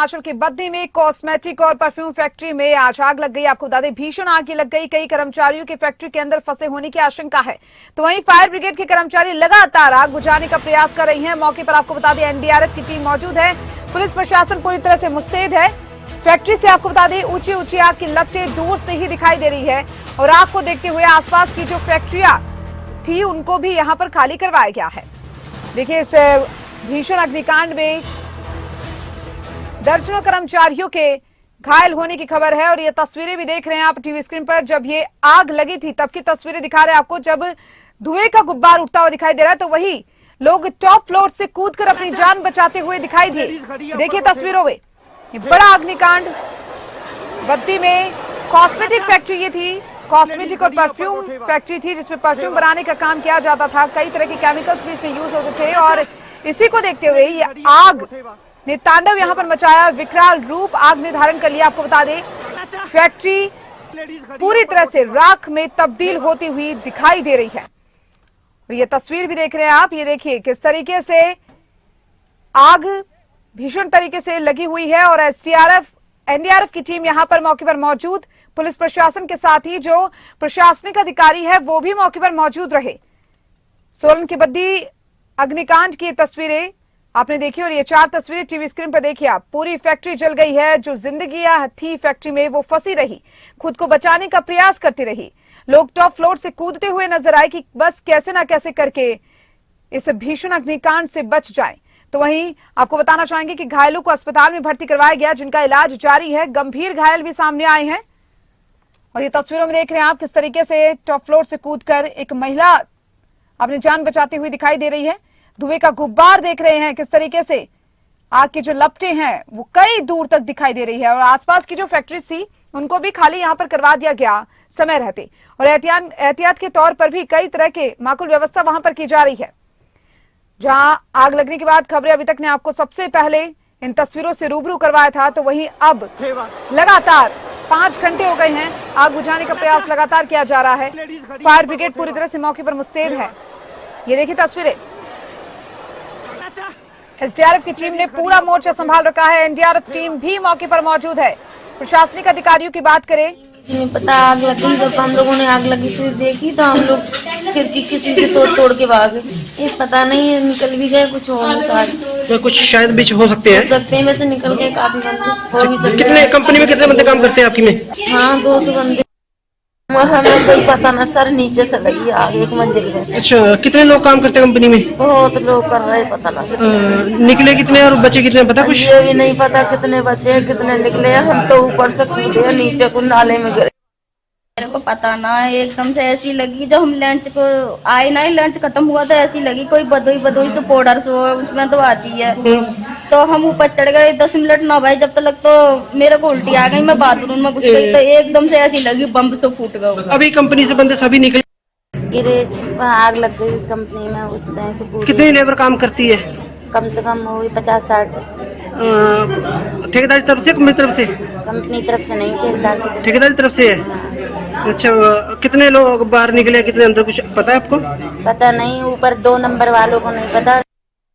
हिमाचल के बद्दी में कॉस्मेटिक और परफ्यूम फैक्ट्री में आज आग लग गई। आपको बता दें भीषण आग लग गई। कई कर्मचारियों के फैक्ट्री के अंदर फंसे होने की आशंका है। तो वहीं फायर ब्रिगेड के कर्मचारी लगातार आग बुझाने का प्रयास कर रही हैं। मौके पर आपको बता दें एनडीआरएफ की टीम मौजूद है। पुलिस प्रशासन पूरी तरह से मुस्तैद है। फैक्ट्री से आपको बता दें ऊंची ऊंची आग की लपटें दूर से ही दिखाई दे रही है और आग को देखते हुए आसपास की जो फैक्ट्रियां थी उनको भी यहां पर खाली करवाया गया है। देखिए इस भीषण अग्निकांड में दर्जनों कर्मचारियों के घायल होने की खबर है और ये तस्वीरें भी देख रहे हैं आप टीवी स्क्रीन पर। जब ये आग लगी थी तब की तस्वीरें दिखा रहे हैं आपको, जब धुएं का गुब्बार उठता हुआ दिखाई दे रहा है। तो वही लोग टॉप फ्लोर से कूदकर अपनी जान बचाते हुए दिखाई दिए। देखिए तस्वीरों में ये बड़ा अग्निकांड बद्दी में कॉस्मेटिक फैक्ट्री ये थी। कॉस्मेटिक और परफ्यूम फैक्ट्री थी जिसमें परफ्यूम बनाने का काम किया जाता था। कई तरह के केमिकल्स भी इसमें यूज होते थे और इसी को देखते हुए ये आग ने तांडव यहां पर मचाया। विकराल रूप आग ने धारण कर लिया। आपको बता दें फैक्ट्री पूरी तरह से राख में तब्दील होती हुई दिखाई दे रही है। और ये तस्वीर भी देख रहे हैं आप, ये देखिए किस तरीके से आग भीषण तरीके से लगी हुई है और एनडीआरएफ की टीम यहां पर मौके पर मौजूद। पुलिस प्रशासन के साथ ही जो प्रशासनिक अधिकारी है वो भी मौके पर मौजूद रहे। सोलन की बद्दी अग्निकांड की तस्वीरें आपने देखी और ये 4 तस्वीरें टीवी स्क्रीन पर देखिए आप। पूरी फैक्ट्री जल गई है। जो जिंदगियां थी फैक्ट्री में वो फंसी रही, खुद को बचाने का प्रयास करती रही। लोग टॉप फ्लोर से कूदते हुए नजर आए कि बस कैसे ना कैसे करके इस भीषण अग्निकांड से बच जाए। तो वहीं आपको बताना चाहेंगे कि घायलों को अस्पताल में भर्ती करवाया गया, जिनका इलाज जारी है। गंभीर घायल भी सामने आए हैं और ये तस्वीरों में देख रहे हैं आप किस तरीके से टॉप फ्लोर से कूदकर एक महिला अपनी जान बचाती हुई दिखाई दे रही है। धुएं का गुब्बार देख रहे हैं किस तरीके से आग की जो लपटें हैं वो कई दूर तक दिखाई दे रही है और आसपास की जो फैक्ट्रीज थी उनको भी खाली यहां पर करवा दिया गया समय रहते। और एहतियात के तौर पर भी कई तरह के माकूल व्यवस्था वहां पर की जा रही है। जहां आग लगने के बाद खबरें अभी तक ने आपको सबसे पहले इन तस्वीरों से रूबरू करवाया था, तो वहीं अब लगातार 5 घंटे हो गए हैं आग बुझाने का प्रयास लगातार किया जा रहा है। फायर ब्रिगेड पूरी तरह से मौके पर मुस्तैद है। ये देखिए तस्वीरें, एसडीआरएफ की टीम ने पूरा मोर्चा संभाल रखा है। एनडीआरएफ टीम भी मौके पर मौजूद है। प्रशासनिक अधिकारियों की बात करें, नहीं पता आग लगी, जब हम लोगों ने आग लगी थी देखी तो हम लोग खिड़की किसी से तोड़ के भागे। ये पता नहीं निकल भी गए, कुछ हो नहीं तो कुछ शायद बीच हो सकते हैं वैसे निकल गए काफी बंदे हो भी सकते। कितने कंपनी में कितने बंदे काम करते हैं आपकी में? हाँ 200 बंदे। हमें कोई पता ना सर, नीचे से लगी आग एक मंजिल में से। अच्छा, कितने लोग काम करते हैं कंपनी में? बहुत लोग कर रहे, पता ना निकले कितने और बचे कितने, पता कुछ? ये भी नहीं पता कितने बचे कितने निकले। हम तो ऊपर से कूदे नीचे को नाले में गिरे। मेरे को पता ना, एकदम से ऐसी लगी जब हम लंच को आए ना, लंच खत्म हुआ तो ऐसी लगी कोई बदोई से पाउडर सो उसमें तो आती है। तो हम ऊपर चढ़ गए, 10 मिनट ना भाई जब तक तो मेरे को उल्टी आ गई। मैं बाथरूम में घुस गई तो एकदम से ऐसी लगी बम से फूट गया। अभी कंपनी से बंदे सभी निकले? गिरे, आग लग गई उस कंपनी में उस टाइम से। कितनी लेबर काम करती है? कम से कम हुई 50-60। ठेकेदार की तरफ से कंपनी तरफ से? कंपनी तरफ से नहीं, ठेकेदार की तरफ से है। अच्छा, कितने लोग बाहर निकले कितने अंदर, कुछ पता है आपको? पता नहीं, ऊपर 2 नंबर वालों को नहीं पता।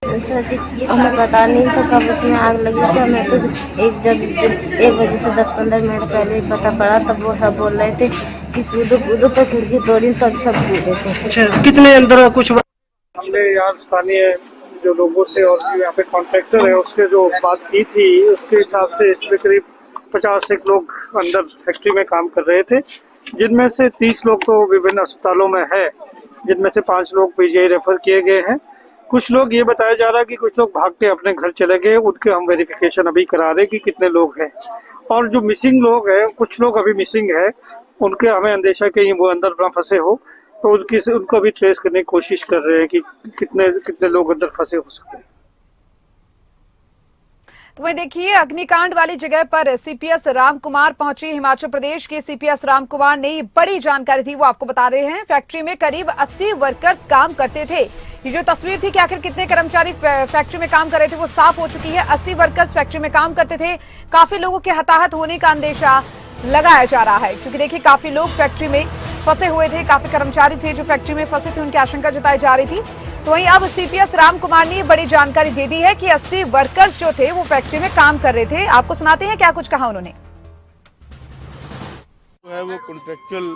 हमें पता नहीं था कब उसमें आग लगी थी। हमें तो एक बजे से 10-15 मिनट पहले पता पड़ा, तब वो सब बोल रहे थे कि कूदो तो खिड़की तोड़ी, तब सब कूदे थे। अच्छा, कितने अंदर कुछ? हमने यहाँ स्थानीय जो लोगों से और यहाँ पे कॉन्ट्रैक्टर है उसके जो बात की थी उसके हिसाब से इसमें करीब 50 एक लोग अंदर फैक्ट्री में काम कर रहे थे, जिनमें से 30 लोग तो विभिन्न अस्पतालों में है, जिनमें से 5 लोग पीजीआई रेफर किए गए हैं। कुछ लोग ये बताया जा रहा है कि कुछ लोग भाग के अपने घर चले गए, उनके हम वेरिफिकेशन अभी करा रहे हैं कि कितने लोग हैं। और जो मिसिंग लोग हैं, कुछ लोग अभी मिसिंग है, उनके हमें अंदेशा कहीं वो अंदर ना फंसे हो, तो उनको भी ट्रेस करने की कोशिश कर रहे हैं कि कितने लोग अंदर फंसे हो सकते हैं। तो वही देखिए अग्निकांड वाली जगह पर सीपीएस रामकुमार पहुंचे। हिमाचल प्रदेश के सीपीएस रामकुमार ने बड़ी जानकारी दी, वो आपको बता रहे हैं। फैक्ट्री में करीब 80 वर्कर्स काम करते थे। ये जो तस्वीर थी कि आखिर कितने कर्मचारी फैक्ट्री में काम कर रहे थे वो साफ हो चुकी है। 80 वर्कर्स फैक्ट्री में काम करते थे। काफी लोगों के हताहत होने का अंदेशा लगाया जा रहा है, क्योंकि देखिए काफी लोग फैक्ट्री में फंसे हुए थे, काफी कर्मचारी थे जो फैक्ट्री में फंसे थे, उनकी आशंका जताई जा रही थी। तो वहीं अब सीपीएस राम कुमार ने बड़ी जानकारी दे दी है कि 80 वर्कर्स जो थे वो फैक्ट्री में काम कर रहे थे। आपको सुनाते हैं क्या कुछ कहा उन्होंने। है वो कॉन्ट्रेक्चुअल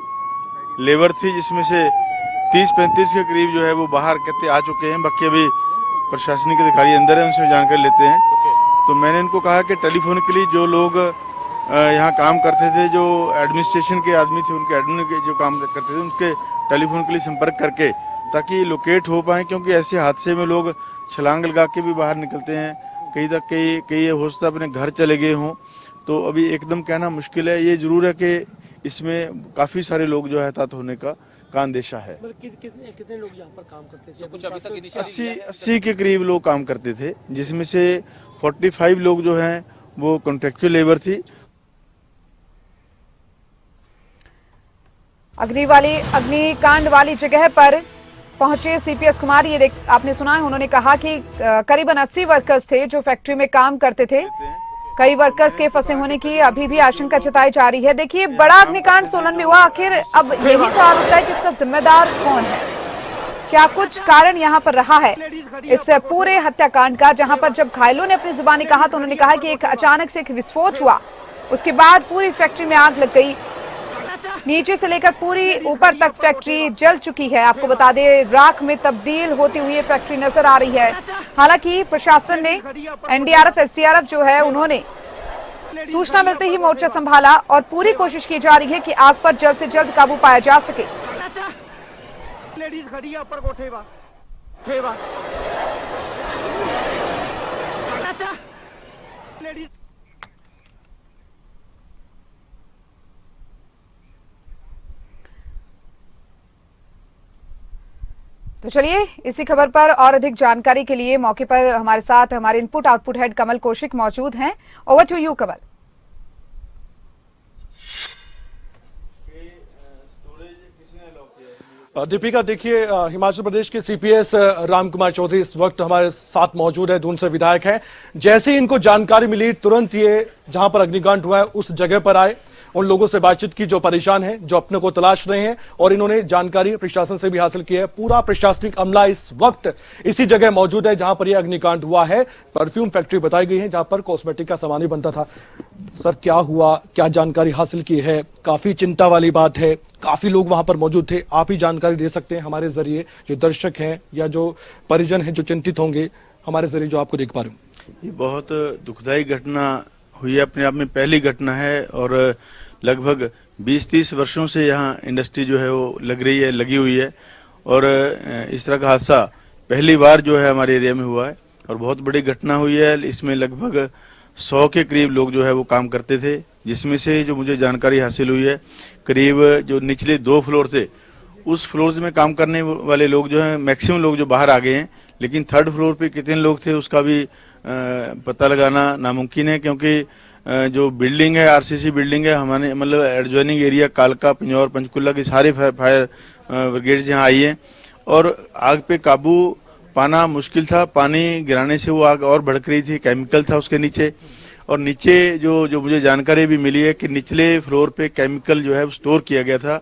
लेबर थी, जिसमें से 30-35 के करीब जो है वो बाहर कहते आ चुके हैं। बाकी अभी प्रशासनिक अधिकारी अंदर है, उनसे जानकारी लेते हैं। तो मैंने इनको कहा कि टेलीफोनिकली जो लोग यहाँ काम करते थे, जो एडमिनिस्ट्रेशन के आदमी थे, उनके एडमिन के जो काम करते थे, उनके टेलीफोनिकली संपर्क करके ताकि लोकेट हो पाए, क्योंकि ऐसे हादसे में लोग छलांग लगा के भी बाहर निकलते हैं। कई हो सकता अपने घर चले गए हों, तो अभी एकदम कहना मुश्किल है। ये जरूर है कि इसमें काफी सारे लोग जो है हताहत होने का अंदेशा है। कितने लोग यहाँ पर काम करते थे? कुछ अभी तक 80 के करीब लोग काम करते थे, जिसमें से 45 लोग जो हैं वो कॉन्ट्रेक्चुअल लेबर थी। अग्निकांड वाली जगह पर पहुंचे सीपीएस कुमार। ये आपने सुना है, उन्होंने कहा कि करीबन 80 वर्कर्स थे जो फैक्ट्री में काम करते थे। कई वर्कर्स के फंसे होने की अभी भी आशंका जताई जा रही है। देखिए, बड़ा अग्निकांड सोलन में हुआ, आखिर अब यही सवाल उठता है कि इसका जिम्मेदार कौन है। क्या कुछ कारण यहाँ पर रहा है इस पूरे हत्याकांड का, जहां पर जब घायलों ने अपनी जुबानी कहा तो उन्होंने कहा कि एक अचानक से एक विस्फोट हुआ, उसके बाद पूरी फैक्ट्री में आग लग गई। नीचे से लेकर पूरी ऊपर तक फैक्ट्री जल चुकी है। आपको बता दें, राख में तब्दील होती हुई फैक्ट्री नजर आ रही है। हालांकि प्रशासन ने, एनडीआरएफ, एसडीआरएफ जो है, उन्होंने सूचना मिलते ही मोर्चा संभाला और पूरी कोशिश की जा रही है कि आग पर जल्द से जल्द काबू पाया जा सके। लेडीज खड़ी है ऊपर कोठे बा ठेवा लेडीज। तो चलिए, इसी खबर पर और अधिक जानकारी के लिए मौके पर हमारे साथ हमारे इनपुट आउटपुट हेड कमल कौशिक मौजूद हैं। ओवर टू यू कमल। दीपिका, देखिए, हिमाचल प्रदेश के सीपीएस राम कुमार चौधरी इस वक्त हमारे साथ मौजूद है, दून से विधायक हैं। जैसे ही इनको जानकारी मिली, तुरंत ये जहां पर अग्निकांड हुआ है उस जगह पर आए, उन लोगों से बातचीत की जो परेशान हैं, जो अपने को तलाश रहे हैं, और इन्होंने जानकारी प्रशासन से भी हासिल की है। पूरा प्रशासनिक अमला इस वक्त इसी जगह मौजूद है जहां पर यह अग्निकांड हुआ है। परफ्यूम फैक्ट्री बताई गई है जहां पर कॉस्मेटिक का सामान ही बनता था। सर, क्या हुआ, क्या जानकारी हासिल की है? काफी चिंता वाली बात है, काफी लोग वहां पर मौजूद थे। आप ही जानकारी दे सकते हैं हमारे जरिए, जो दर्शक हैं या जो परिजन हैं जो चिंतित होंगे हमारे जरिए, जो आपको देख पा रहे हो। ये बहुत दुखदायी घटना हुई है, अपने आप में पहली घटना है, और लगभग 20-30 वर्षों से यहाँ इंडस्ट्री जो है वो लगी हुई है, और इस तरह का हादसा पहली बार जो है हमारे एरिया में हुआ है, और बहुत बड़ी घटना हुई है। इसमें लगभग 100 के करीब लोग जो है वो काम करते थे, जिसमें से जो मुझे जानकारी हासिल हुई है, करीब जो निचले 2 फ्लोर थे, उस फ्लोर में काम करने वाले लोग जो हैं, मैक्सिमम लोग जो बाहर आ गए हैं, लेकिन 3rd फ्लोर पे कितने लोग थे उसका भी पता लगाना नामुमकिन है, क्योंकि जो बिल्डिंग है, आरसीसी बिल्डिंग है, हमारे मतलब एडजॉइनिंग एरिया कालका, पिंजौर, पंचकुला की सारे फायर ब्रिगेड यहाँ आई हैं, और आग पे काबू पाना मुश्किल था। पानी गिराने से वो आग और भड़क रही थी, केमिकल था उसके नीचे, और नीचे जो मुझे जानकारी भी मिली है कि निचले फ्लोर पे केमिकल जो है स्टोर किया गया था,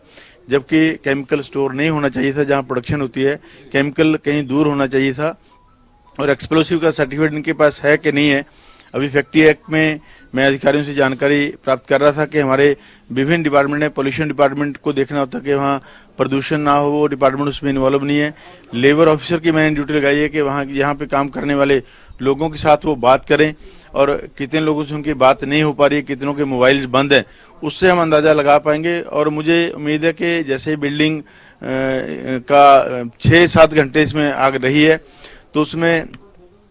जबकि केमिकल स्टोर नहीं होना चाहिए था जहाँ प्रोडक्शन होती है, केमिकल कहीं दूर होना चाहिए था। और एक्सप्लोसिव का सर्टिफिकेट इनके पास है कि नहीं है, अभी फैक्ट्री एक्ट में मैं अधिकारियों से जानकारी प्राप्त कर रहा था कि हमारे विभिन्न डिपार्टमेंट है, पॉल्यूशन डिपार्टमेंट को देखना होता है कि वहाँ प्रदूषण ना हो, वो डिपार्टमेंट उसमें इन्वॉल्व नहीं है। लेबर ऑफिसर की मैंने ड्यूटी लगाई है कि वहाँ यहाँ पे काम करने वाले लोगों के साथ वो बात करें, और कितने लोगों से उनकी बात नहीं हो पा रही है, कितनों के मोबाइल बंद हैं, उससे हम अंदाजा लगा पाएंगे। और मुझे उम्मीद है कि जैसे बिल्डिंग का 6-7 घंटे इसमें आग रही है, तो उसमें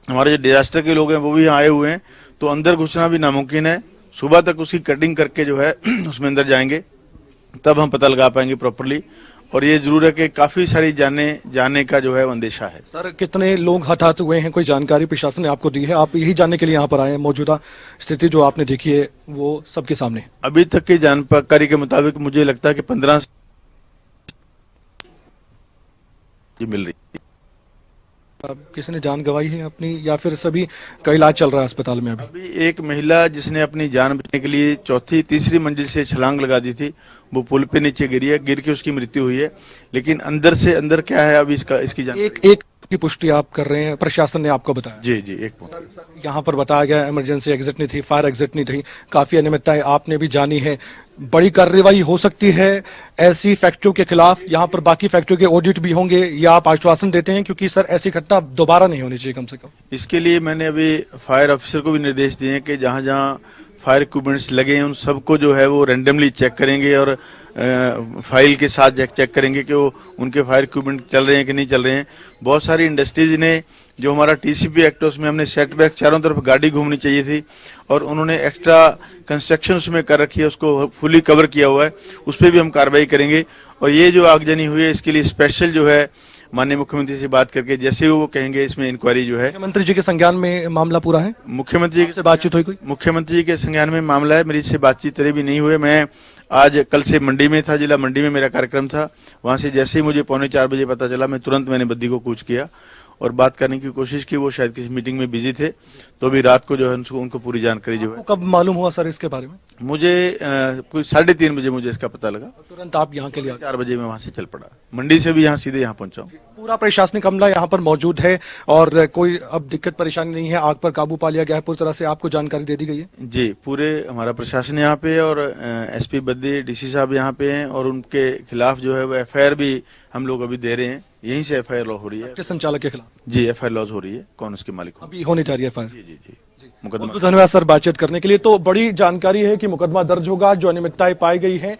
हमारे जो डिजास्टर के लोग हैं वो भी यहाँ आए हुए हैं, तो अंदर घुसना भी नामुमकिन है। सुबह तक उसकी कटिंग करके जो है उसमें अंदर जाएंगे, तब हम पता लगा पाएंगे प्रॉपरली। और ये जरूर है कि काफी सारी जाने का जो है अंदेशा है। सर, कितने लोग हताहत हुए हैं, कोई जानकारी प्रशासन ने आपको दी है? आप यही जानने के लिए यहाँ पर आए हैं? मौजूदा स्थिति जो आपने देखी है वो सबके सामने? अभी तक की जानकारी के मुताबिक मुझे लगता है कि 15 मिल रही है। किसी ने जान गंवाई है अपनी, या फिर सभी का इलाज चल रहा है अस्पताल में? अभी एक महिला जिसने अपनी जान बचाने के लिए 4th-3री मंजिल से छलांग लगा दी थी, वो पुल पे नीचे गिरी है, गिर के उसकी मृत्यु हुई है। लेकिन अंदर क्या है अभी इसकी जानकारी एक की पुष्टि आप कर रहे हैं, प्रशासन ने आपको बताया? जी जी, एक पॉइंट यहाँ पर बताया गया इमरजेंसी एग्जिट नहीं थी, फायर एग्जिट नहीं थी, काफी अनियमितताएं आपने भी जानी है। बड़ी कार्रवाई हो सकती है ऐसी फैक्ट्रियों के खिलाफ, यहाँ पर बाकी फैक्ट्रियों के ऑडिट भी होंगे, या आप आश्वासन देते हैं क्योंकि सर ऐसी घटना दोबारा नहीं होनी चाहिए कम से कम? इसके लिए मैंने अभी फायर ऑफिसर को भी निर्देश दिए हैं कि जहां जहां फायर इक्विपमेंट्स लगे हैं उन सबको जो है वो रैंडमली चेक करेंगे और फाइल के साथ चेक करेंगे कि वो उनके फायर इक्विपमेंट चल रहे हैं कि नहीं चल रहे हैं। बहुत सारी इंडस्ट्रीज ने जो हमारा टीसीपी एक्ट है उसमें हमने सेटबैक चारों तरफ गाड़ी घूमनी चाहिए थी और उन्होंने एक्स्ट्रा कंस्ट्रक्शन उसमें कर रखी है, उसको फुली कवर किया हुआ है, उस पर भी हम कार्रवाई करेंगे। और ये जो आगजनी हुई है इसके लिए स्पेशल जो है माननीय मुख्यमंत्री से बात करके जैसे वो कहेंगे इसमें इंक्वायरी जो है। मुख्यमंत्री जी के संज्ञान में मामला पूरा है? मुख्यमंत्री जी से बातचीत हुई कोई? मुख्यमंत्री जी के संज्ञान में मामला है, मेरी से बातचीत भी नहीं हुई। मैं आज कल से मंडी में था, जिला मंडी में मेरा कार्यक्रम था, वहां से जैसे ही मुझे 3:45 बजे पता चला मैं तुरंत मैंने बद्दी को कूच किया और बात करने की कोशिश की। वो शायद किसी मीटिंग में बिजी थे, तो अभी रात को जो है उनको पूरी जानकारी जो है। कब मालूम हुआ सर इसके बारे में? मुझे कोई 3:30 बजे मुझे इसका पता लगा। तुरंत आप यहाँ के लिए 4 बजे मैं वहां से चल पड़ा, मंडी से भी यहाँ सीधे यहाँ पहुंचा हूँ। पूरा प्रशासनिक अमला यहाँ पर मौजूद है और कोई अब दिक्कत परेशानी नहीं है, आग पर काबू पा लिया गया है, पूरी तरह से आपको जानकारी दे दी गई है? जी, पूरे हमारा प्रशासन यहाँ पे है और एसपी बद्दी, डीसी साहब यहाँ पे हैं और उनके खिलाफ जो है वो एफआईआर भी हम लोग अभी दे रहे हैं। यहीं से एफआईआर लॉ हो रही है संचालक के खिलाफ? जी, एफआईआर लॉज हो रही है, कौन उसके मालिक हो अभी होने जा रही है एफआईआर? जी जी जी, मुकदमा। तो धन्यवाद सर बातचीत करने के लिए। तो बड़ी जानकारी है कि मुकदमा दर्ज होगा, जो अनियमितताएं पाई गई हैं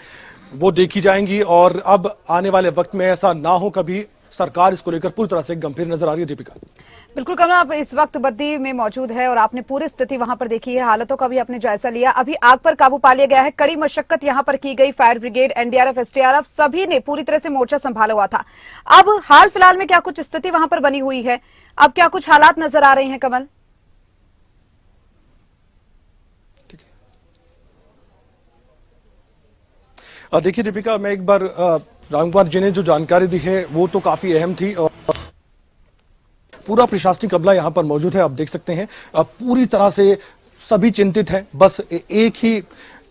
वो देखी जाएंगी और अब आने वाले वक्त में ऐसा ना हो कभी, सरकार इसको लेकर पूरी तरह से गंभीर नजर आ रही है। दीपिका? बिल्कुल कमला, आप इस वक्त बद्दी में मौजूद है और आपने पूरी स्थिति वहां पर देखी है, हालातों का भी आपने जायजा लिया। अभी आग पर काबू पा लिया गया है, कड़ी मशक्कत यहां पर की गई, फायर ब्रिगेड, एनडीआरएफ, एसडीआरएफ सभी ने पूरी तरह से मोर्चा संभाला हुआ था। अब हाल फिलहाल में क्या कुछ स्थिति वहां पर बनी हुई है, अब क्या कुछ हालात नजर आ रहे हैं कमल? देखिए दीपिका, मैं एक बार रामकुमार जी ने जो जानकारी दी है वो तो काफी अहम थी और पूरा प्रशासनिक अमला यहाँ पर मौजूद है। आप देख सकते हैं पूरी तरह से सभी चिंतित हैं। बस एक ही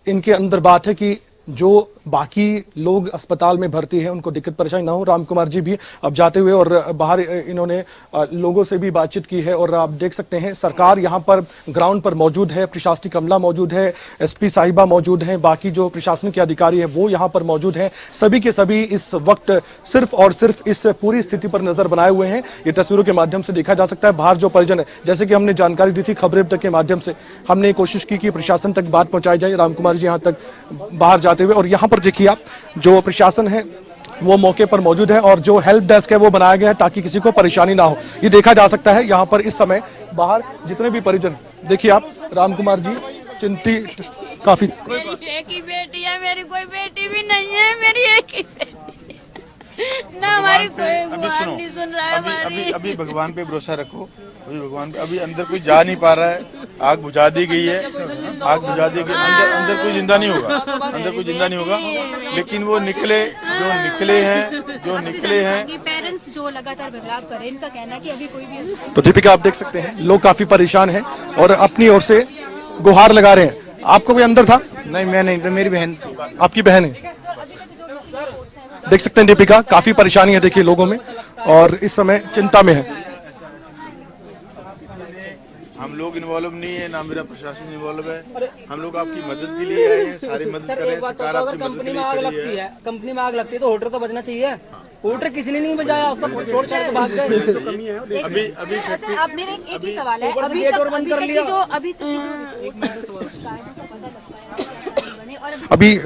इनके अंदर बात है कि जो बाकी लोग अस्पताल में भर्ती हैं उनको दिक्कत परेशानी ना हो। रामकुमार जी भी अब जाते हुए और बाहर इन्होंने लोगों से भी बातचीत की है और आप देख सकते हैं सरकार यहाँ पर ग्राउंड पर मौजूद है, प्रशासनिक अमला मौजूद है, एसपी साहिबा मौजूद हैं, बाकी जो प्रशासन के अधिकारी हैं वो यहाँ पर मौजूद हैं। सभी के सभी इस वक्त सिर्फ और सिर्फ इस पूरी स्थिति पर नजर बनाए हुए हैं। ये तस्वीरों के माध्यम से देखा जा सकता है। बाहर जो परिजन है, जैसे कि हमने जानकारी दी थी खबरें तक के माध्यम से, हमने कोशिश की कि प्रशासन तक बात पहुंचाई जाए। रामकुमार जी यहाँ तक बाहर जाते हुए, और यहाँ पर देखिए आप जो प्रशासन है वो मौके पर मौजूद है और जो हेल्प डेस्क है वो बनाया गया है ताकि किसी को परेशानी ना हो। ये देखा जा सकता है यहाँ पर इस समय बाहर जितने भी परिजन, देखिए आप, रामकुमार जी चिंतित काफी। मेरी एक ही बेटी है, मेरी कोई बेटी भी नहीं है, मेरी एक ही बेटी ना, हमारी कोई गुहार नहीं सुन रहा है हमारी। अभी भगवान पे भरोसा रखो, अभी भगवान पे, अभी अंदर कोई जा नहीं पा रहा है, आग बुझा दी गई है, आग बुझा दी गई, अंदर कोई जिंदा नहीं होगा, अंदर कोई जिंदा नहीं होगा, लेकिन वो निकले हैं पेरेंट्स जो लगातार बदलाव कर रहे हैं, इनका कहना है कि अभी कोई भी। तो दीपिका आप देख सकते हैं लोग काफी परेशान हैं और अपनी ओर से गुहार लगा रहे हैं। आपको कोई अंदर था? नहीं, मैं नहीं, तो मेरी बहन। आपकी बहन है? देख सकते हैं दीपिका, काफी परेशानी है देखिए लोगों में और इस समय चिंता में है। हम लोग इन्वॉल्व नहीं है, ना मेरा प्रशासन इन्वॉल्व है, हम लोग आपकी मदद के लिए आए हैं, सारी मदद कर रहे हैं, सरकार आपकी मदद के लिए खड़ी है। कंपनी में आग लगती है तो होल्डर तो बचना चाहिए, होल्डर किसी ने नहीं बजाया, सब छोड़ छाड़ के भाग गए। अभी अब मेरा एक ही सवाल है, अभी गेट और बंद कर लिया। जो अभी अभी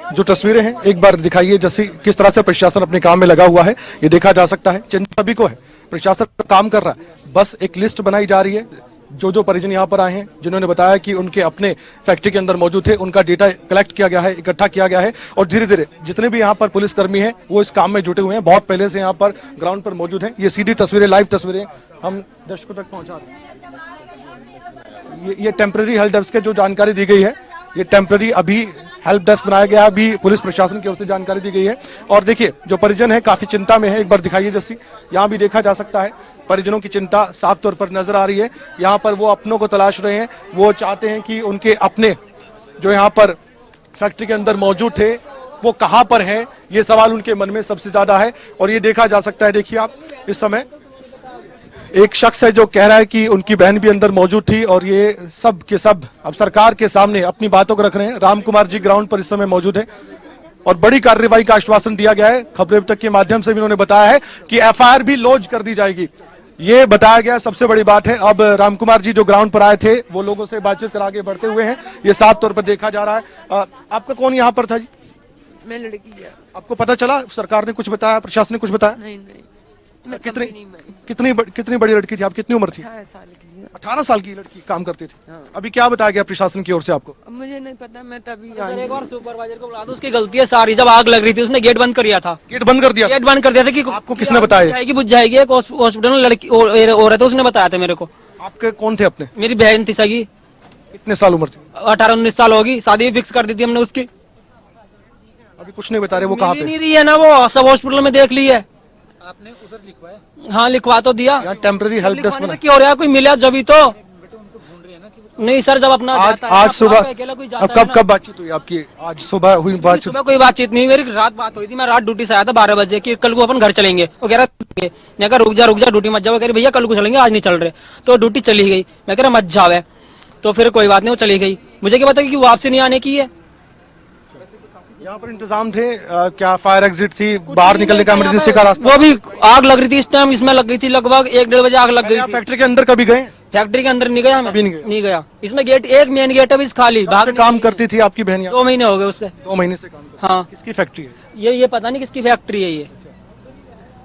जो तस्वीरें हैं एक बार दिखाइए, जैसे किस तरह से प्रशासन अपने काम में लगा हुआ है, ये देखा जा सकता है। चिंता सभी को है, प्रशासन काम कर रहा है, बस एक लिस्ट बनाई जा रही है। जो परिजन यहाँ पर आए हैं जिन्होंने बताया कि उनके अपने फैक्ट्री के अंदर मौजूद थे, उनका डेटा कलेक्ट किया गया है, इकट्ठा किया गया है और धीरे धीरे जितने भी यहाँ पर पुलिसकर्मी हैं वो इस काम में जुटे हुए हैं, बहुत पहले से यहाँ पर ग्राउंड पर मौजूद हैं। ये सीधी तस्वीरें, लाइव तस्वीरें हम दर्शकों तक पहुंचा रहे हैं। ये टेम्पररी हेल्प डेस्क की जो जानकारी दी गई है, ये टेम्पररी अभी हेल्प डेस्क बनाया गया, अभी पुलिस प्रशासन की ओर से जानकारी दी गई है। और देखिए जो परिजन है काफी चिंता में है, एक बार दिखाइए जैसी, यहाँ भी देखा जा सकता है परिजनों की चिंता साफ तौर पर नजर आ रही है। यहाँ पर वो अपनों को तलाश रहे हैं, वो चाहते हैं कि उनके अपने जो यहाँ पर फैक्ट्री के अंदर मौजूद थे वो कहाँ पर है, ये सवाल उनके मन में सबसे ज्यादा है। और ये देखा जा सकता है, देखिए आप इस समय एक शख्स है जो कह रहा है कि उनकी बहन भी अंदर मौजूद थी और ये सब के सब अब सरकार के सामने अपनी बातों को रख रहे हैं। राम कुमार जी ग्राउंड पर इस समय मौजूद है और बड़ी कार्रवाई का आश्वासन दिया गया है। खबरें तक के माध्यम से भी उन्होंने बताया है कि एफआईआर भी लॉन्च कर दी जाएगी, ये बताया गया। सबसे बड़ी बात है अब राम कुमार जी जो ग्राउंड पर आए थे वो लोगों से बातचीत कर आगे बढ़ते हुए हैं, ये साफ तौर पर देखा जा रहा है। आपका कौन यहाँ पर था जी? मैं लड़की है। आपको पता चला, सरकार ने कुछ बताया, प्रशासन ने कुछ बताया? नहीं नहीं, कितनी बड़ी लड़की थी? आप कितनी उम्र थी? 18 साल की है। 18 साल की लड़की काम करती थी। अभी क्या बताया गया प्रशासन की ओर से आपको? अब मुझे नहीं पता, मैं तभी सर एक बार सुपरवाइजर को बुला दो, उसकी गलती है सारी। जब आग लग रही थी उसने गेट बंद कर दिया था। गेट बंद कर दिया? गेट बंद कर दिया था कि आपको किसने बताया? बुझ जाएगी। एक हॉस्पिटल में लड़की औरत है, उसने बताया था मेरे को। आपके कौन थे अपने? मेरी बहन थी सगी। कितने साल उम्र थी? 18-19 साल होगी। शादी फिक्स कर दी थी हमने उसकी। अभी कुछ नहीं बता रहे, वो कहाँ मिल पे? नहीं रही है ना, वो सब हॉस्पिटल में देख ली है। आपने उधर लिखवाया? हाँ लिखवा तो दिया। यहाँ टेम्पररी हेल्प डेस्क बना। क्यों हो रहा है, कोई मिला जब ही तो। नहीं सर, जब अपना आज सुबह कब बातचीत हुई आपकी? आज सुबह हुई बातचीत? सुबह कोई बातचीत नहीं, मेरी रात बात हुई थी। मैं रात ड्यूटी से आया था 12 बजे कि कल को अपन घर चलेंगे। वो कह रहा मैं कहा रुक जा ड्यूटी मत जाओ। कह रही भैया कल को चलेंगे, आज नहीं चल रहे। तो ड्यूटी चली गई। मैं कह रहा मत जाओ। तो फिर कोई बात नहीं, वो चली गई। मुझे क्या पता कि वापसी नहीं आने की है। यहाँ पर इंतजाम थे क्या? फायर एग्जिट थी, बाहर निकलने का इमरजेंसी का रास्ता? वो भी आग लग रही थी इस टाइम, इसमें लग गई थी लगभग 1-1.5 बजे आग लग गई थी। फैक्ट्री के अंदर कभी गए? फैक्ट्री के अंदर नहीं गया मैं, नहीं गया। इसमें गेट एक मेन गेट है, खाली भाग काम करती थी आपकी बहन? 2 महीने हो गए उससे। 2 महीने से काम करती? हाँ। किसकी फैक्ट्री है ये पता नहीं किसकी फैक्ट्री है ये।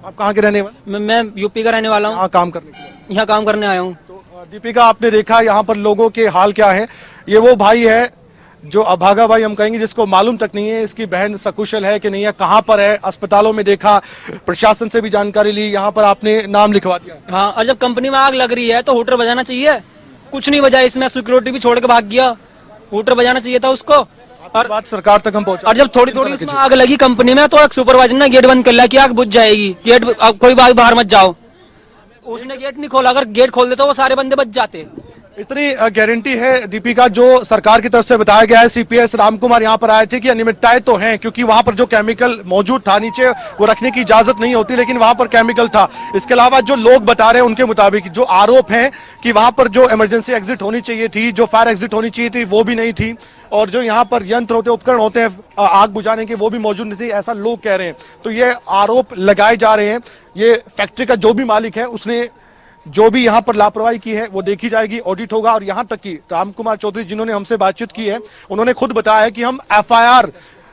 आप कहाँ के रहने वाले? मैं यूपी का रहने वाला हूँ। काम करने के लिए यहाँ काम करने आया हूँ। तो दीपिका आपने देखा यहाँ पर लोगों के हाल क्या है। ये वो भाई है जो अभागा भाई हम कहेंगे, जिसको मालूम तक नहीं है इसकी बहन सकुशल है कि नहीं है, कहाँ पर है। अस्पतालों में देखा, प्रशासन से भी जानकारी ली, यहाँ पर आपने नाम लिखवा दिया। हाँ, और जब कंपनी में आग लग रही है तो हूटर बजाना चाहिए। कुछ नहीं बजाया इसमें, सिक्योरिटी भी छोड़ के भाग गया। हूटर बजाना चाहिए था उसको। और बात सरकार तक हम पहुंचा। और जब थोड़ी उसमें आग लगी कंपनी में तो एक सुपरवाइजर ने गेट बंद कर लिया कि आग बुझ जाएगी, गेट कोई बाहर मत जाओ। उसने गेट नहीं खोला, अगर गेट खोल देता वो सारे बंदे बच जाते। इतनी गारंटी है दीपिका, जो सरकार की तरफ से बताया गया है। सीपीएस राम कुमार यहाँ पर आए थे कि अनियमितताएं तो हैं, क्योंकि वहां पर जो केमिकल मौजूद था नीचे वो रखने की इजाजत नहीं होती, लेकिन वहां पर केमिकल था। इसके अलावा जो लोग बता रहे हैं उनके मुताबिक जो आरोप है कि वहां पर जो इमरजेंसी एग्जिट होनी चाहिए थी, जो फायर एग्जिट होनी चाहिए थी, वो भी नहीं थी। और जो यहाँ पर यंत्र होते, उपकरण होते हैं आग बुझाने के, वो भी मौजूद नहीं थे, ऐसा लोग कह रहे हैं। तो ये आरोप लगाए जा रहे हैं। ये फैक्ट्री का जो भी मालिक है उसने जो भी यहाँ पर लापरवाही की है वो देखी जाएगी, ऑडिट होगा। और यहाँ तक कि राम कुमार चौधरी जिन्होंने हमसे बातचीत की है, उन्होंने खुद बताया है कि हम एफआईआर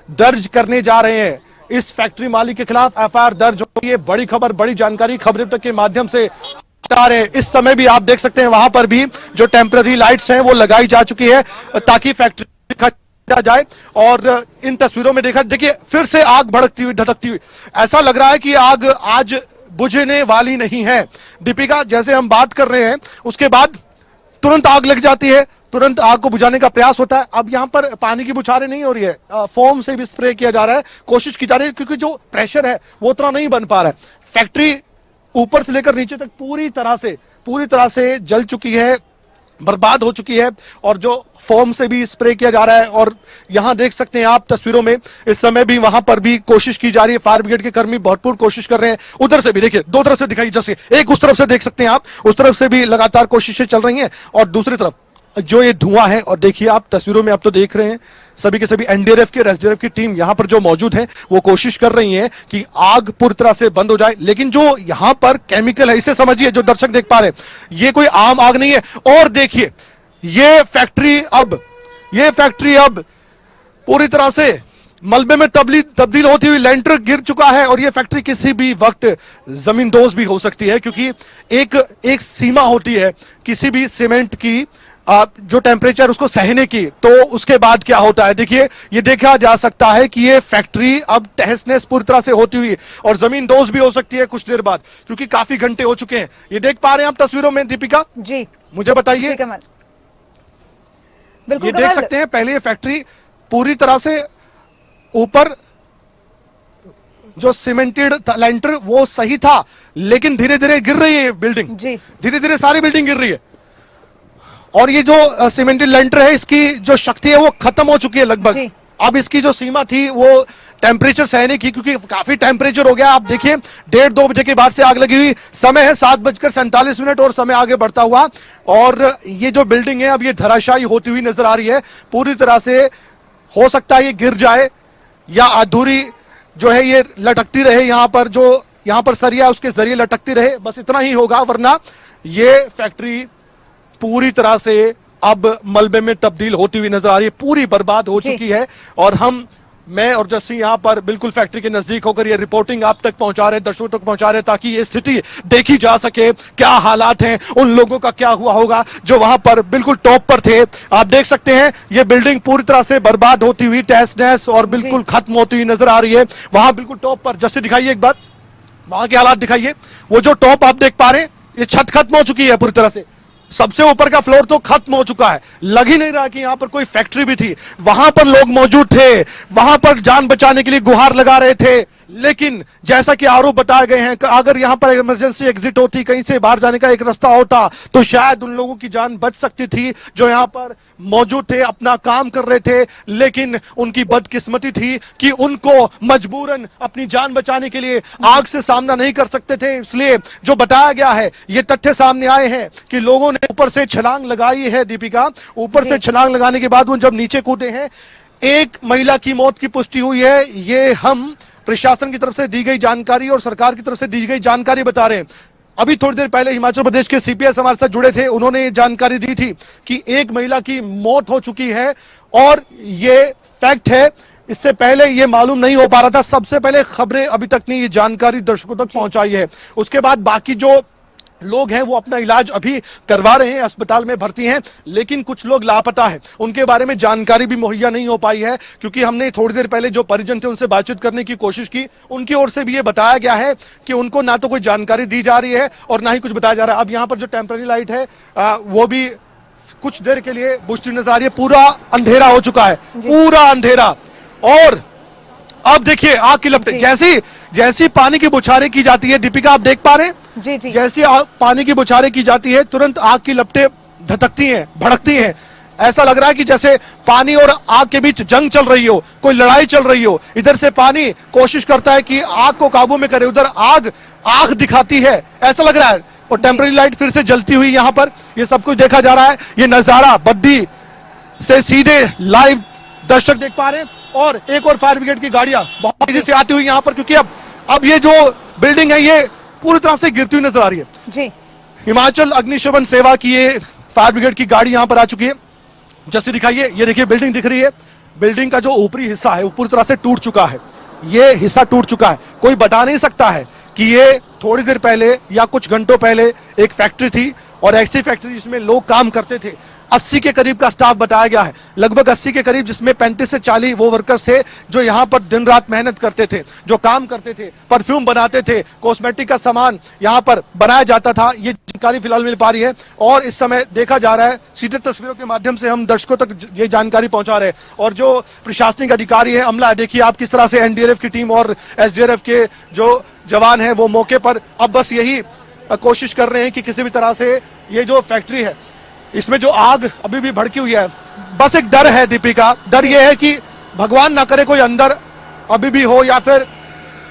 दर्ज करने जा रहे हैं इस फैक्ट्री मालिक के खिलाफ। एफआईआर दर्ज हो, ये बड़ी खबर, बड़ी जानकारी खबरें तक के माध्यम से बता रहे हैं। इस समय भी आप देख सकते हैं वहां पर भी जो टेम्पररी लाइट्स हैं वो लगाई जा चुकी है ताकि फैक्ट्री दिखा जाए। और इन तस्वीरों में देखिए फिर से आग भड़कती हुई, धधकती हुई। ऐसा लग रहा है कि आग आज बुझने वाली नहीं है। दीपिका, जैसे हम बात कर रहे हैं उसके बाद तुरंत आग लग जाती है, तुरंत आग को बुझाने का प्रयास होता है। अब यहाँ पर पानी की बौछारें नहीं हो रही है, फोम से भी स्प्रे किया जा रहा है, कोशिश की जा रही है, क्योंकि जो प्रेशर है वो उतना नहीं बन पा रहा है। फैक्ट्री ऊपर से लेकर नीचे तक पूरी तरह से जल चुकी है, बर्बाद हो चुकी है। और जो फोम से भी स्प्रे किया जा रहा है। और यहां देख सकते हैं आप तस्वीरों में, इस समय भी वहां पर भी कोशिश की जा रही है। फायर ब्रिगेड के कर्मी भरपूर कोशिश कर रहे हैं। उधर से भी देखिए, 2 तरफ से दिखाई, जैसे एक उस तरफ से देख सकते हैं आप, उस तरफ से भी लगातार कोशिशें चल रही हैं। और दूसरी तरफ जो ये धुआं है, और देखिए आप तस्वीरों में आप तो देख रहे हैं सभी के सभी एनडीआरएफ की और एसडीआरएफ की टीम यहां पर जो मौजूद है वो कोशिश कर रही है कि आग पूरी तरह से बंद हो जाए। लेकिन जो यहां पर केमिकल है, इसे समझिए, जो दर्शक देख पा रहे हैं, ये कोई आम आग नहीं है। और देखिए ये फैक्ट्री अब पूरी तरह से मलबे में तब्दील होती हुई लेंटर गिर चुका है। और ये फैक्ट्री किसी भी वक्त जमींदोज भी हो सकती है, क्योंकि एक सीमा होती है किसी भी सीमेंट की, जो टेम्परेचर उसको सहने की। तो उसके बाद क्या होता है, देखिए ये देखा जा सकता है कि ये फैक्ट्री अब तहस नहस पूरी तरह से होती हुई और जमींदोज भी हो सकती है कुछ देर बाद, क्योंकि काफी घंटे हो चुके हैं। ये देख पा रहे हैं आप तस्वीरों में दीपिका जी, मुझे बताइए। ये देख सकते हैं, पहले ये फैक्ट्री पूरी तरह से ऊपर जो सीमेंटेड लेंटर वो सही था, लेकिन धीरे धीरे गिर रही है बिल्डिंग, धीरे धीरे सारी बिल्डिंग गिर रही है। और ये जो सीमेंटेड लेंटर है, इसकी जो शक्ति है वो खत्म हो चुकी है लगभग। अब इसकी जो सीमा थी वो टेम्परेचर सहने की, क्योंकि काफी टेम्परेचर हो गया। आप देखिए 1:30-2 बजे के बाद से आग लगी हुई, समय है 7:47 और समय आगे बढ़ता हुआ, और ये जो बिल्डिंग है अब ये धराशायी होती हुई नजर आ रही है पूरी तरह से। हो सकता है ये गिर जाए या अधूरी जो है ये लटकती रहे, यहाँ पर सरिया उसके जरिए लटकती रहे, बस इतना ही होगा, वरना ये फैक्ट्री पूरी तरह से अब मलबे में तब्दील होती हुई नजर आ रही है, पूरी बर्बाद हो चुकी है। और मैं और जस्सी यहाँ पर बिल्कुल फैक्ट्री के नजदीक होकर ये रिपोर्टिंग आप तक पहुंचा रहे, दर्शकों तक पहुंचा रहे, ताकि ये स्थिति देखी जा सके, क्या हालात हैं, उन लोगों का क्या हुआ होगा जो वहां पर बिल्कुल टॉप पर थे। आप देख सकते हैं ये बिल्डिंग पूरी तरह से बर्बाद होती हुई, तहस नहस और बिल्कुल खत्म होती हुई नजर आ रही है। वहां बिल्कुल टॉप पर, जस्सी दिखाइए एक बार वहां के हालात दिखाइए, वो जो टॉप आप देख पा रहे हैं ये छत खत्म हो चुकी है पूरी तरह से, सबसे ऊपर का फ्लोर तो खत्म हो चुका है, लग ही नहीं रहा कि यहां पर कोई फैक्ट्री भी थी। वहां पर लोग मौजूद थे, वहां पर जान बचाने के लिए गुहार लगा रहे थे, लेकिन जैसा कि आरोप बताए गए हैं, अगर यहां पर इमरजेंसी एग्जिट होती, कहीं से बाहर जाने का एक रास्ता होता, तो शायद उन लोगों की जान बच सकती थी जो यहां पर मौजूद थे, अपना काम कर रहे थे। लेकिन उनकी बदकिस्मती थी कि उनको मजबूरन अपनी जान बचाने के लिए आग से सामना नहीं कर सकते थे। इसलिए जो बताया गया है, ये तथ्य सामने आए हैं कि लोगों ने ऊपर से छलांग लगाई है। दीपिका, ऊपर से छलांग लगाने के बाद वो जब नीचे कूदे हैं, एक महिला की मौत की पुष्टि हुई है। ये हम प्रशासन की तरफ से दी गई जानकारी और सरकार की तरफ से दी गई जानकारी बता रहे हैं। अभी थोड़ी देर पहले हिमाचल प्रदेश के सीपीएस हमारे साथ जुड़े थे, उन्होंने ये जानकारी दी थी कि एक महिला की मौत हो चुकी है, और ये फैक्ट है। इससे पहले ये मालूम नहीं हो पा रहा था, सबसे पहले खबरें अभी तक नहीं ये जानकारी दर्शकों तक पहुंचाई है। उसके बाद बाकी जो लोग हैं वो अपना इलाज अभी करवा रहे हैं, अस्पताल में भर्ती हैं, लेकिन कुछ लोग लापता हैं, उनके बारे में जानकारी भी मुहैया नहीं हो पाई है। क्योंकि हमने थोड़ी देर पहले जो परिजन थे उनसे बातचीत करने की कोशिश की, उनकी ओर से भी ये बताया गया है कि उनको ना तो कोई जानकारी दी जा रही है और ना ही कुछ बताया जा रहा है। अब यहाँ पर जो टेम्पररी लाइट है वो भी कुछ देर के लिए बुझती नजर आ रही है, पूरा अंधेरा हो चुका है, पूरा अंधेरा। और अब देखिए आग की लपटें, जैसी पानी की बुछारें की जाती है, दीपिका आप देख पा रहे हैं, जी। जैसी पानी की बुछारें की जाती है, तुरंत आग की लपटें धधकती हैं, भड़कती हैं। ऐसा लग रहा है कि जैसे पानी और आग के बीच जंग चल रही हो, कोई लड़ाई चल रही हो। इधर से पानी कोशिश करता है कि आग को काबू में करे, उधर आग दिखाती है, ऐसा लग रहा है। और टेम्पररी लाइट फिर से जलती हुई यहाँ पर, ये सब कुछ देखा जा रहा है। ये नजारा बद्दी से सीधे लाइव दर्शक देख पा रहे हैं। और एक और फायर ब्रिगेड की गाड़ियां बहुत तेजी से आती हुई यहाँ पर, क्योंकि अब ये जो बिल्डिंग है ये पूरी तरह से गिरती हुई नजर आ रही है जी। हिमाचल अग्निशमन सेवा की ये फायर ब्रिगेड की गाड़ी यहाँ पर आ चुकी है। जैसे दिखाइए, ये देखिए बिल्डिंग दिख रही है, बिल्डिंग का जो ऊपरी हिस्सा है वो पूरी तरह से टूट चुका है, ये हिस्सा टूट चुका है। कोई बता नहीं सकता है कि ये थोड़ी देर पहले या कुछ घंटों पहले एक फैक्ट्री थी, और ऐसी फैक्ट्री जिसमें लोग काम करते थे। 80 के करीब का स्टाफ बताया गया है, लगभग 80 के करीब, जिसमें 35 से 40 वो वर्कर्स थे जो यहाँ पर दिन रात मेहनत करते थे, जो काम करते थे, परफ्यूम बनाते थे, कॉस्मेटिक का सामान यहाँ पर बनाया जाता था। ये जानकारी फिलहाल मिल पा रही है, और इस समय देखा जा रहा है, सीधे तस्वीरों के माध्यम से हम दर्शकों तक ये जानकारी पहुंचा रहे हैं। और जो प्रशासनिक अधिकारी है, अमला है, देखिए आप किस तरह से एनडीआरएफ की टीम और एसडीआरएफ के जो जवान है वो मौके पर अब बस यही कोशिश कर रहे हैं कि किसी भी तरह से ये जो फैक्ट्री है इसमें जो आग अभी भी भड़की हुई है, बस एक डर है दीपिका, डर ये है कि भगवान ना करे कोई अंदर अभी भी हो, या फिर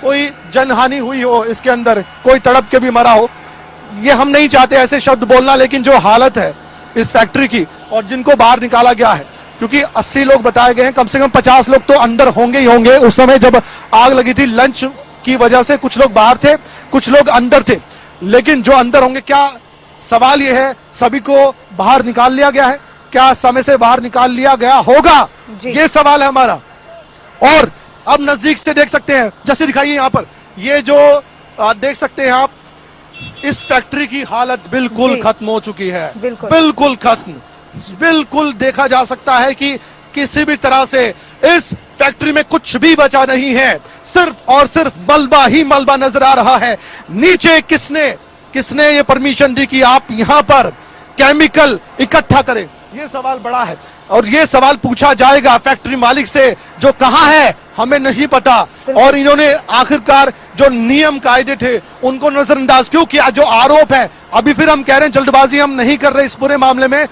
कोई जनहानि हुई हो, इसके अंदर कोई तड़प के भी मरा हो। ये हम नहीं चाहते ऐसे शब्द बोलना, लेकिन जो हालत है इस फैक्ट्री की और जिनको बाहर निकाला गया है, क्योंकि 80 लोग बताए गए हैं, कम से कम 50 लोग तो अंदर होंगे ही होंगे। उस समय जब आग लगी थी, लंच की वजह से कुछ लोग बाहर थे, कुछ लोग अंदर थे, लेकिन जो अंदर होंगे, क्या सवाल यह है सभी को बाहर निकाल लिया गया है? क्या समय से बाहर निकाल लिया गया होगा? ये सवाल है हमारा। और अब नजदीक से देख सकते हैं, जैसे दिखाइए यहाँ पर, ये जो देख सकते हैं आप, इस फैक्ट्री की हालत बिल्कुल खत्म हो चुकी है, बिल्कुल खत्म। बिल्कुल देखा जा सकता है कि किसी भी तरह से इस फैक्ट्री में कुछ भी बचा नहीं है, सिर्फ और सिर्फ मलबा ही मलबा नजर आ रहा है। नीचे किसने ये परमिशन दी कि आप यहां पर केमिकल इकट्ठा करें? ये सवाल बड़ा है, और ये सवाल पूछा जाएगा फैक्ट्री मालिक से, जो कहां है हमें नहीं पता। और इन्होंने आखिरकार जो नियम कायदे थे उनको नजरअंदाज क्यों किया? जो आरोप है, अभी फिर हम कह रहे हैं जल्दबाजी हम नहीं कर रहे इस पूरे मामले में,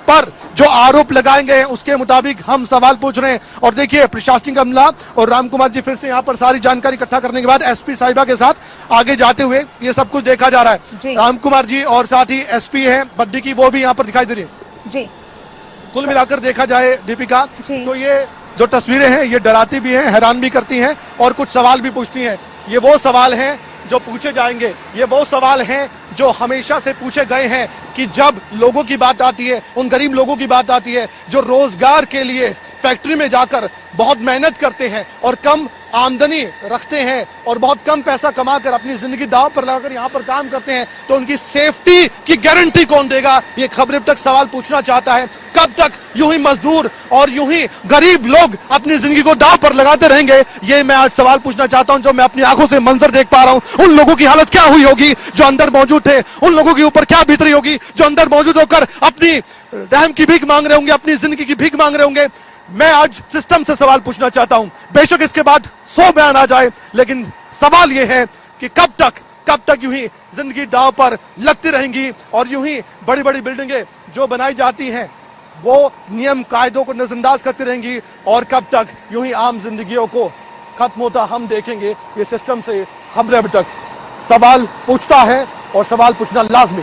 पर जो आरोप लगाए गए हैं उसके मुताबिक हम सवाल पूछ रहे हैं। और देखिए प्रशासनिक अमला और राम कुमार जी फिर से यहाँ पर सारी जानकारी इकट्ठा करने के बाद एसपी साहिबा के साथ आगे जाते हुए ये सब कुछ देखा जा रहा है। राम कुमार जी और साथ ही एसपी है बद्दी की, वो भी यहाँ पर दिखाई दे रही है जी। कुल मिलाकर देखा जाए दीपिका जी। तो ये जो तस्वीरें हैं ये डराती भी हैं, हैरान भी करती हैं और कुछ सवाल भी पूछती हैं। ये वो सवाल हैं जो पूछे जाएंगे, ये वो सवाल हैं जो हमेशा से पूछे गए हैं कि जब लोगों की बात आती है, उन गरीब लोगों की बात आती है जो रोजगार के लिए फैक्ट्री में जाकर बहुत मेहनत करते हैं और कम आमदनी रखते हैं और बहुत कम पैसा कमाकर अपनी जिंदगी दांव पर लगाकर यहाँ पर काम करते हैं, तो उनकी सेफ्टी की गारंटी कौन देगा? ये खबर अब तक सवाल पूछना चाहता है। कब तक यूं ही मजदूर और यूं ही गरीब लोग अपनी जिंदगी को दांव पर लगाते रहेंगे? ये मैं आज सवाल पूछना चाहता हूं। जो मैं अपनी आंखों से मंजर देख पा रहा हूं, उन लोगों की हालत क्या हुई होगी जो अंदर मौजूद थे? उन लोगों के ऊपर क्या बीत रही होगी जो अंदर मौजूद होकर अपनी रहम की भीख मांग रहे होंगे, अपनी जिंदगी की भीख मांग रहे होंगे? मैं आज सिस्टम से सवाल पूछना चाहता हूं। बेशक इसके बाद 100 बयान आ जाए, लेकिन सवाल यह है कि कब तक यूं ही जिंदगी दांव पर लगती रहेंगी और यूं ही बड़ी बड़ी बिल्डिंगें जो बनाई जाती हैं वो नियम कायदों को नजरअंदाज करती रहेंगी और कब तक यूं ही आम जिंदगियों को खत्म होता हम देखेंगे? ये सिस्टम से खबरें अब तक सवाल पूछता है और सवाल पूछना लाजमी।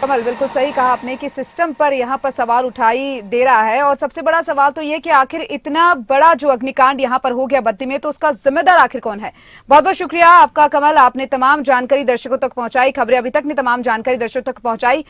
कमल, बिल्कुल सही कहा आपने कि सिस्टम पर यहाँ पर सवाल उठाई दे रहा है और सबसे बड़ा सवाल तो ये कि आखिर इतना बड़ा जो अग्निकांड यहाँ पर हो गया बद्दी में, तो उसका जिम्मेदार आखिर कौन है? बहुत बहुत शुक्रिया आपका कमल, आपने तमाम जानकारी दर्शकों तक पहुंचाई। खबरें अभी तक ने तमाम जानकारी दर्शकों तक पहुंचाई।